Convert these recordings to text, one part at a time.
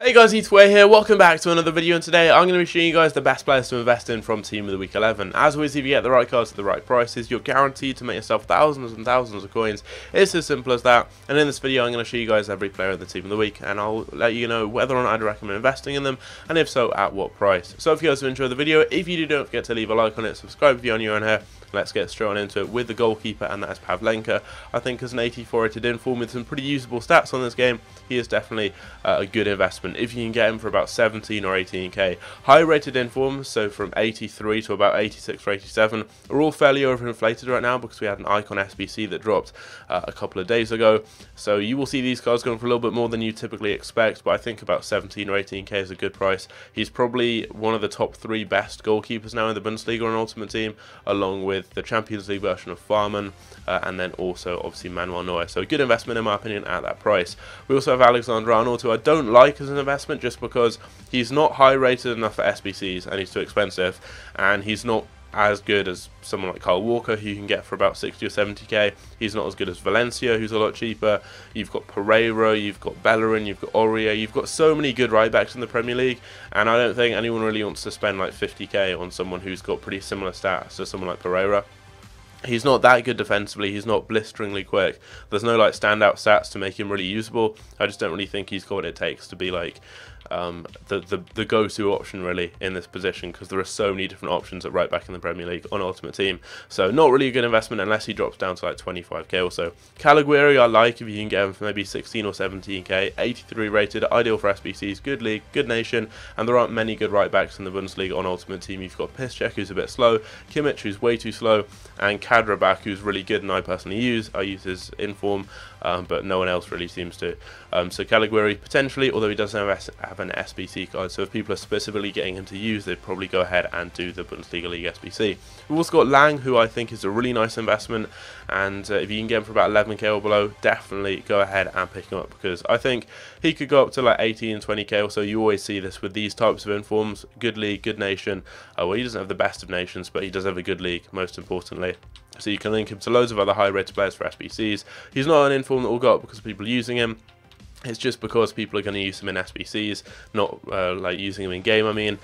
Hey guys, TOTW here, welcome back to another video, and today I'm going to be showing you guys the best players to invest in from Team of the Week 11. As always, if you get the right cards at the right prices, you're guaranteed to make yourself thousands and thousands of coins. It's as simple as that, and in this video I'm going to show you guys every player in the Team of the Week, and I'll let you know whether or not I'd recommend investing in them, and if so, at what price. So if you guys have enjoyed the video, if you do, don't forget to leave a like on it, subscribe if you're new on here. Let's get straight on into it with the goalkeeper, and that is Pavlenka. I think as an 84 rated inform with some pretty usable stats on this game, he is definitely a good investment if you can get him for about 17 or 18k. High rated informs, so from 83 to about 86 or 87, are all fairly overinflated right now because we had an icon SBC that dropped a couple of days ago. So you will see these cards going for a little bit more than you typically expect, but I think about 17 or 18k is a good price. He's probably one of the top 3 best goalkeepers now in the Bundesliga on Ultimate Team, along with the Champions League version of Farman, and then also obviously Manuel Neuer. So a good investment in my opinion at that price. We also have Alexander Arnold, who I don't like as an investment just because he's not high rated enough for SBCs and he's too expensive, and he's not as good as someone like Kyle Walker, who you can get for about 60 or 70k. He's not as good as Valencia, who's a lot cheaper. You've got Pereira, you've got Bellerin, you've got Aurier, you've got so many good right backs in the Premier League, and I don't think anyone really wants to spend like 50k on someone who's got pretty similar stats to someone like Pereira. He's not that good defensively, he's not blisteringly quick, there's no like standout stats to make him really usable. I just don't really think he's got what it takes to be like the go-to option really in this position, because there are so many different options at right back in the Premier League on Ultimate Team. So not really a good investment unless he drops down to like 25k or so. Calaguiri I like if you can get him for maybe 16 or 17k, 83 rated, ideal for SBCs, good league, good nation, and there aren't many good right backs in the Bundesliga on Ultimate Team. You've got Piszczek, who's a bit slow, Kimmich, who's way too slow, and Kadrabak, who's really good and I personally use. I use his inform, but no one else really seems to. So Calaguiri potentially, although he doesn't have an SBC card, so if people are specifically getting him to use, they'd probably go ahead and do the Bundesliga League SBC. We've also got Lang, who I think is a really nice investment, and if you can get him for about 11k or below, definitely go ahead and pick him up, because I think he could go up to like 18 and 20k or so. You always see this with these types of informs. Good league, good nation. Well, he doesn't have the best of nations, but he does have a good league, most importantly. So you can link him to loads of other high rated players for SBCs. He's not an inform that will go up because people are using him. It's just because people are going to use him in SBCs, not like using him in game, I mean.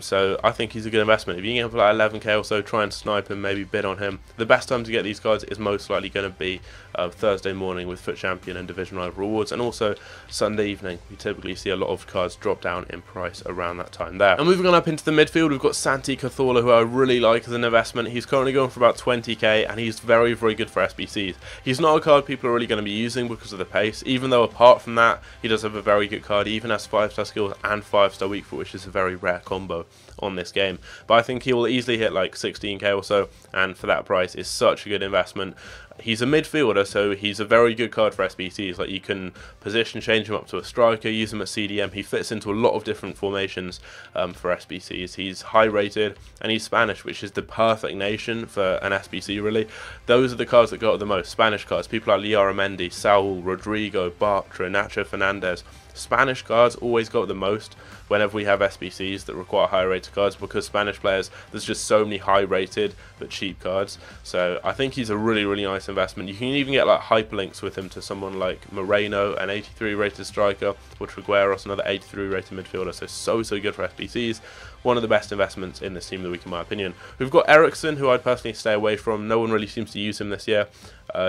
So I think he's a good investment. If you can get him for like 11k or so, try and snipe him, maybe bid on him. The best time to get these cards is most likely going to be Thursday morning with FUT Champion and Division Rival rewards, and also Sunday evening. We typically see a lot of cards drop down in price around that time there. And moving on up into the midfield, we've got Santi Cazorla, who I really like as an investment. He's currently going for about 20k, and he's very, very good for SBCs. He's not a card people are really going to be using because of the pace, even though apart from that, he does have a very good card. He even has 5-star skills and 5-star weak foot, which is a very rare combo on this game. But I think he will easily hit like 16k or so, and for that price is such a good investment. He's a midfielder, so he's a very good card for SBCs. Like, you can position change him up to a striker, use him at CDM. He fits into a lot of different formations for SBCs. He's high rated, and he's Spanish, which is the perfect nation for an SBC really. Those are the cards that go up the most. Spanish cards, people like Liaramendi, Saul, Rodrigo, Bartra, Nacho Fernandez. Spanish cards always go up the most whenever we have SBCs that require high rated cards, because Spanish players, there's just so many high rated but cheap cards. So I think he's a really, really nice investment. You can even get like hyperlinks with him to someone like Moreno, an 83 rated striker, or Trigueros, another 83 rated midfielder. So good for SBCs. One of the best investments in this Team of the Week in my opinion. We've got Ericsson, who I'd personally stay away from. No one really seems to use him this year.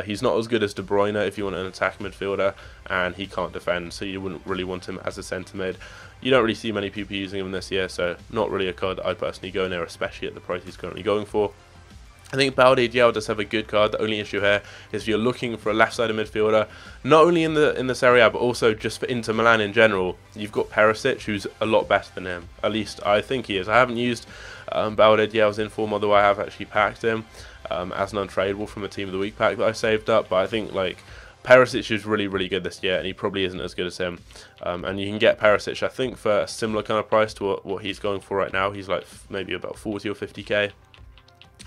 He's not as good as De Bruyne if you want an attack midfielder, and he can't defend, so you wouldn't really want him as a centre mid. You don't really see many people using him this year, so not really a card that I'd personally go near, especially at the price he's currently going for. I think Balde Diao does have a good card. The only issue here is if you're looking for a left-sided midfielder, not only in the Serie A, but also just for Inter Milan in general, you've got Perisic, who's a lot better than him. At least I think he is. I haven't used Balde Diao's inform, although I have actually packed him as an untradeable from a Team of the Week pack that I saved up. But I think like Perisic is really, really good this year, and he probably isn't as good as him. And you can get Perisic, I think, for a similar kind of price to what he's going for right now. He's like maybe about 40 or 50k.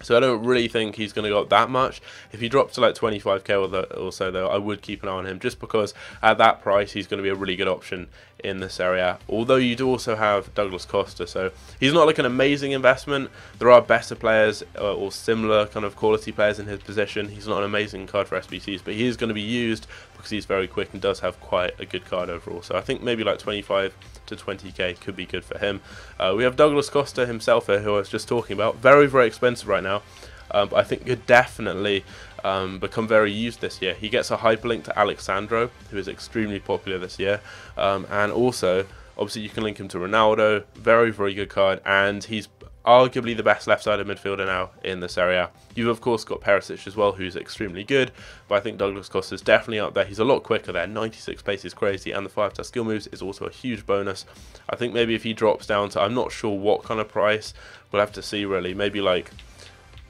So I don't really think he's going to go up that much. If he drops to like 25k or so though, I would keep an eye on him, just because at that price he's going to be a really good option in this area, although you do also have Douglas Costa, so he's not like an amazing investment. There are better players or similar kind of quality players in his position. He's not an amazing card for SBCs, but he is going to be used because he's very quick and does have quite a good card overall. So I think maybe like 25 to 20k could be good for him. We have Douglas Costa himself here, who I was just talking about. Very, very expensive right now, but I think could definitely become very used this year. He gets a hyperlink to Alexandro, who is extremely popular this year, and also obviously you can link him to Ronaldo. Very, very good card, and he's arguably the best left-sided midfielder now in this area. You've of course got Perisic as well, who's extremely good, but I think Douglas Costa is definitely up there. He's a lot quicker there. 96 pace is crazy, and the 5-star skill moves is also a huge bonus. I think maybe if he drops down to, I'm not sure what kind of price, we'll have to see really, maybe like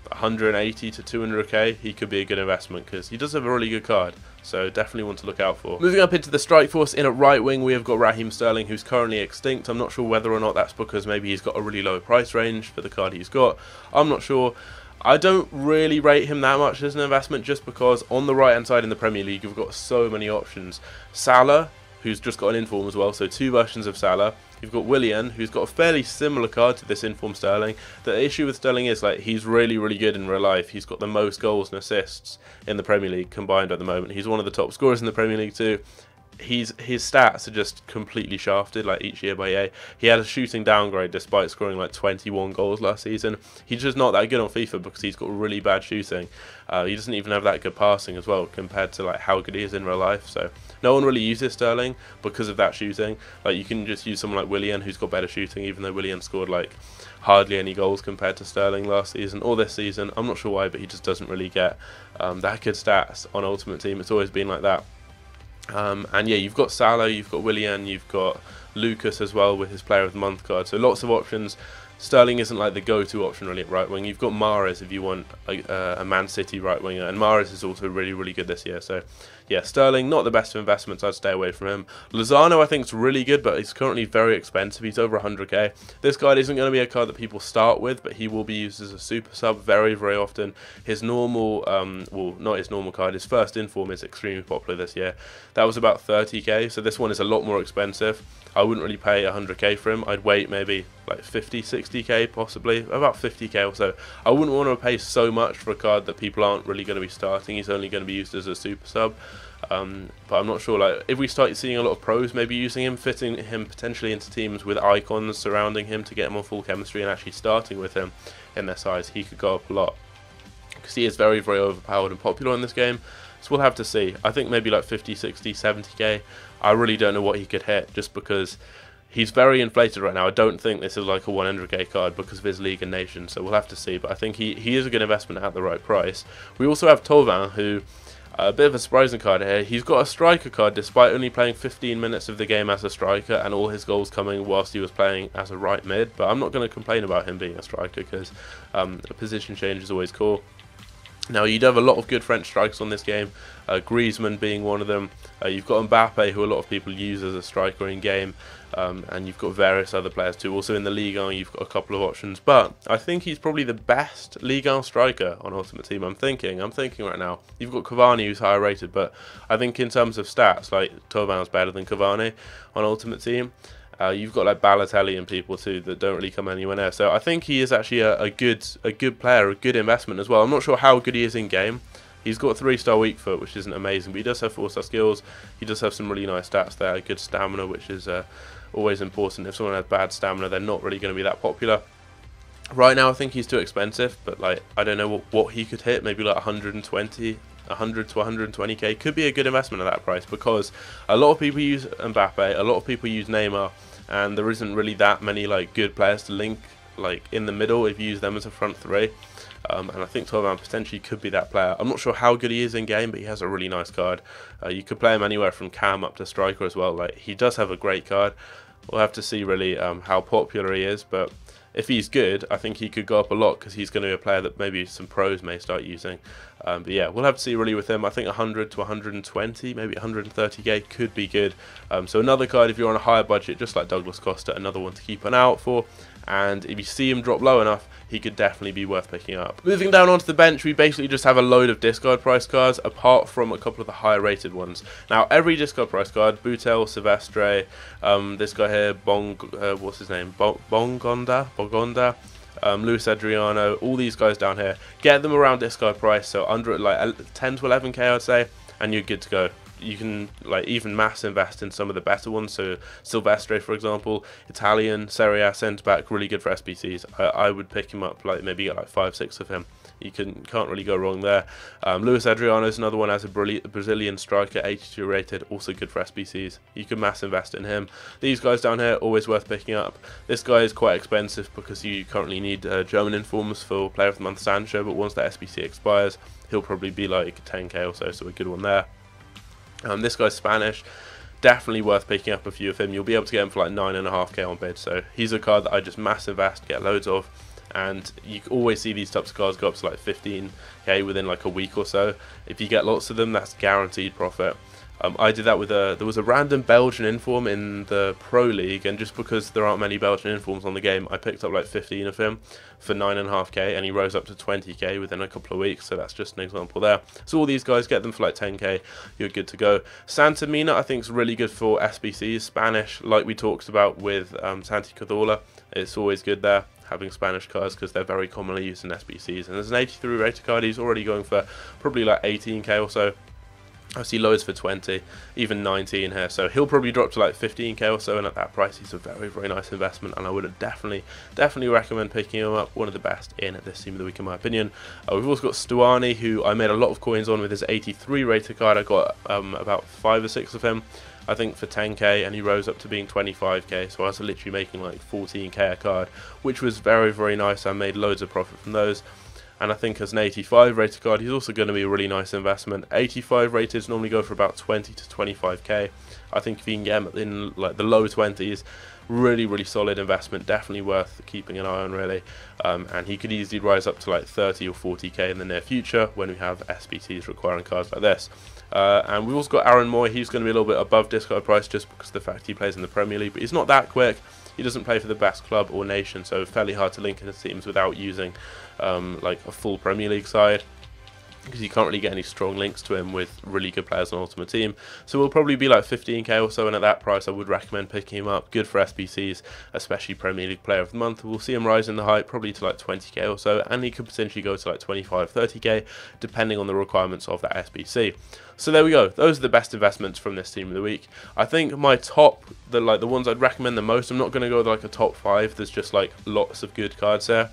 180 to 200k, he could be a good investment because he does have a really good card, so definitely one to look out for. Moving up into the strike force, in a right wing we have got Raheem Sterling, who's currently extinct. I'm not sure whether or not that's because maybe he's got a really low price range for the card he's got. I'm not sure. I don't really rate him that much as an investment, just because on the right hand side in the Premier League you've got so many options. Salah, who's just got an inform as well, so 2 versions of Salah. You've got Willian, who's got a fairly similar card to this inform Sterling. The issue with Sterling is like he's really, really good in real life. He's got the most goals and assists in the Premier League combined at the moment. He's one of the top scorers in the Premier League too. His stats are just completely shafted like each year by EA. He had a shooting downgrade despite scoring like 21 goals last season. He's just not that good on FIFA because he's got really bad shooting. He doesn't even have that good passing as well compared to like how good he is in real life. So no one really uses Sterling because of that shooting. Like you can just use someone like Willian, who's got better shooting, even though Willian scored like hardly any goals compared to Sterling last season or this season. I'm not sure why, but he just doesn't really get that good stats on Ultimate Team. It's always been like that. And yeah, you've got Salah, you've got Willian, you've got Lucas as well with his Player of the Month card. So lots of options. Sterling isn't like the go-to option really at right wing. You've got Mahrez if you want a Man City right winger, and Mahrez is also really, really good this year. So yeah, Sterling, not the best of investments. I'd stay away from him. Lozano I think is really good, but he's currently very expensive. He's over 100k. This card isn't going to be a card that people start with, but he will be used as a super sub very, very often. His normal, well, not his normal card, his first inform is extremely popular this year. That was about 30k, so this one is a lot more expensive. I wouldn't really pay 100k for him. I'd wait maybe like 50, 60k possibly, about 50k or so. I wouldn't want to pay so much for a card that people aren't really going to be starting. He's only going to be used as a super sub. But I'm not sure, like if we start seeing a lot of pros maybe using him, fitting him potentially into teams with icons surrounding him to get him on full chemistry and actually starting with him in their size, he could go up a lot. Because he is very, very overpowered and popular in this game. So we'll have to see. I think maybe like 50, 60, 70k. I really don't know what he could hit just because he's very inflated right now. I don't think this is like a 100k card because of his league and nation. So we'll have to see. But I think he is a good investment at the right price. We also have TOTW, who a bit of a surprising card here. He's got a striker card despite only playing 15 minutes of the game as a striker and all his goals coming whilst he was playing as a right mid. But I'm not going to complain about him being a striker because a position change is always cool. Now, you'd have a lot of good French strikers on this game, Griezmann being one of them. You've got Mbappe, who a lot of people use as a striker in-game, and you've got various other players too. Also in the Ligue 1, you've got a couple of options, but I think he's probably the best Ligue 1 striker on Ultimate Team. I'm thinking right now. You've got Cavani, who's higher rated, but I think in terms of stats, like TOTW is better than Cavani on Ultimate Team. You've got like Balotelli and people too that don't really come anywhere near. So I think he is actually a good player, a good investment as well. I'm not sure how good he is in game. He's got 3-star weak foot, which isn't amazing, but he does have 4-star skills. He does have some really nice stats there, good stamina, which is always important. If someone has bad stamina, they're not really going to be that popular. Right now, I think he's too expensive, but like I don't know what he could hit. Maybe like 120. 100 to 120k could be a good investment at that price because a lot of people use Mbappe, a lot of people use Neymar, and there isn't really that many like good players to link like in the middle if you use them as a front three. And I think TOTW potentially could be that player. I'm not sure how good he is in game, but he has a really nice card. You could play him anywhere from cam up to striker as well. Like he does have a great card. We'll have to see really how popular he is, but if he's good, I think he could go up a lot because he's going to be a player that maybe some pros may start using. But yeah, we'll have to see really with him. I think 100 to 120, maybe 130k could be good. So another card if you're on a higher budget, just like Douglas Costa, another one to keep an eye out for. and if you see him drop low enough, he could definitely be worth picking up. Moving down onto the bench, we basically just have a load of discard price cards, apart from a couple of the higher rated ones. Now, every discard price card, Butel, Silvestre, this guy here, what's his name, Bogonda, Luis Adriano, all these guys down here, get them around discard price, so under like 10 to 11k I'd say, and you're good to go. You can like even mass invest in some of the better ones. So Silvestre, for example, Italian Serie A centre back, really good for SBCs. I would pick him up, like maybe get like 5-6 of him. You can't really go wrong there. Luis Adriano is another one as a Brazilian striker, 82 rated, also good for SBCs. You can mass invest in him. These guys down here, always worth picking up. This guy is quite expensive because you currently need German informs for Player of the Month Sancho, but once that SBC expires, he'll probably be like 10k or so a good one there. This guy's Spanish, definitely worth picking up a few of him. You'll be able to get him for like 9.5k on bid, so he's a card that I just mass invest, get loads of, and you always see these types of cards go up to like 15k within like a week or so. If you get lots of them, that's guaranteed profit. I did that with there was a random Belgian inform in the Pro League, and just because there aren't many Belgian informs on the game, I picked up like 15 of him for 9.5k, and he rose up to 20k within a couple of weeks, so that's just an example there. So all these guys, get them for like 10k, you're good to go. Santa Mina, I think, is really good for SBCs, Spanish, like we talked about with Santi Cazorla. It's always good there, having Spanish cards, because they're very commonly used in SBCs, and there's an 83 rated card. He's already going for probably like 18k or so. I see loads for 20, even 19 here, so he'll probably drop to like 15k or so, and at that price he's a very, very nice investment, and I would definitely recommend picking him up. One of the best in this team of the week in my opinion. We've also got Stuani, who I made a lot of coins on with his 83 rated card. I got about 5 or 6 of him, I think, for 10k, and he rose up to being 25k, so I was literally making like 14k a card, which was very, very nice. I made loads of profit from those. And I think as an 85 rated card, he's also going to be a really nice investment. 85 rated normally go for about 20 to 25k. I think if you can get him in like the low 20s, really, really solid investment, definitely worth keeping an eye on, really. And he could easily rise up to like 30 or 40k in the near future when we have SBCs requiring cards like this. And we've also got Aaron Moy. He's going to be a little bit above discard price just because of the fact he plays in the Premier League, but he's not that quick. He doesn't play for the best club or nation, so fairly hard to link into teams without using like a full Premier League side, because you can't really get any strong links to him with really good players on Ultimate Team. So we'll probably be like 15k or so, and at that price I would recommend picking him up. Good for SBCs, especially Premier League Player of the Month. We'll see him rise in the hype probably to like 20k or so, and he could potentially go to like 25, 30k depending on the requirements of that SBC. So there we go. Those are the best investments from this team of the week. I think my top, the ones I'd recommend the most, I'm not going to go with like a top 5. There's just like lots of good cards there.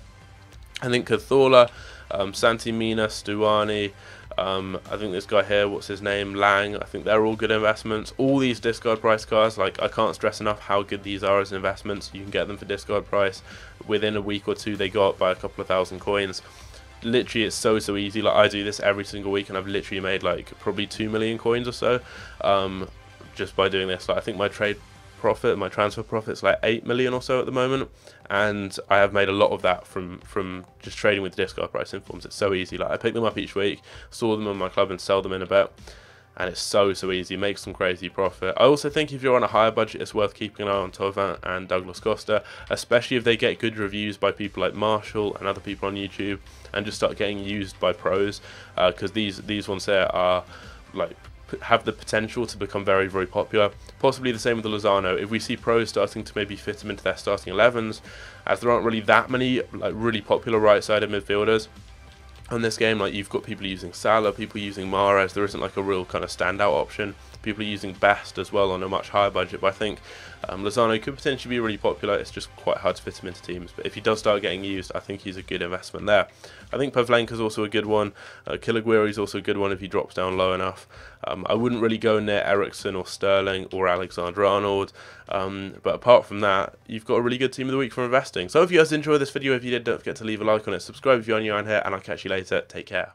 I think Cazorla, Santi Mina, Stuani, I think this guy here, what's his name, Lang, I think they're all good investments. All these discard price cards, like, I can't stress enough how good these are as investments. You can get them for discard price. Within a week or two, they go up by a couple of thousand coins. Literally, it's so easy. Like, I do this every single week, and I've literally made like probably 2 million coins or so just by doing this. Like, I think my trade profit, my transfer profit's like 8 million or so at the moment, and I have made a lot of that from just trading with discard price informs. It's so easy. Like, I pick them up each week, store them on my club, and sell them in a bet, and it's so easy. Make some crazy profit. I also think if you're on a higher budget, it's worth keeping an eye on Tovin and Douglas Costa, especially if they get good reviews by people like Marshall and other people on YouTube, and just start getting used by pros, because these ones there are like have the potential to become very, very popular. Possibly the same with the Lozano. If we see pros starting to maybe fit them into their starting 11s, as there aren't really that many like really popular right-sided midfielders on this game, like you've got people using Salah, people using Mahrez, there isn't like a real kind of standout option. People are using Best as well on a much higher budget, but I think Lozano could potentially be really popular. It's just quite hard to fit him into teams, but if he does start getting used, I think he's a good investment there. I think Pavlenka's also a good one. Kilaguiri's also a good one if he drops down low enough. I wouldn't really go near Ericsson or Sterling or Alexander-Arnold, but apart from that, you've got a really good team of the week for investing. So if you guys enjoyed this video, if you did, don't forget to leave a like on it, subscribe if you're new around here, and I'll catch you later. Take care.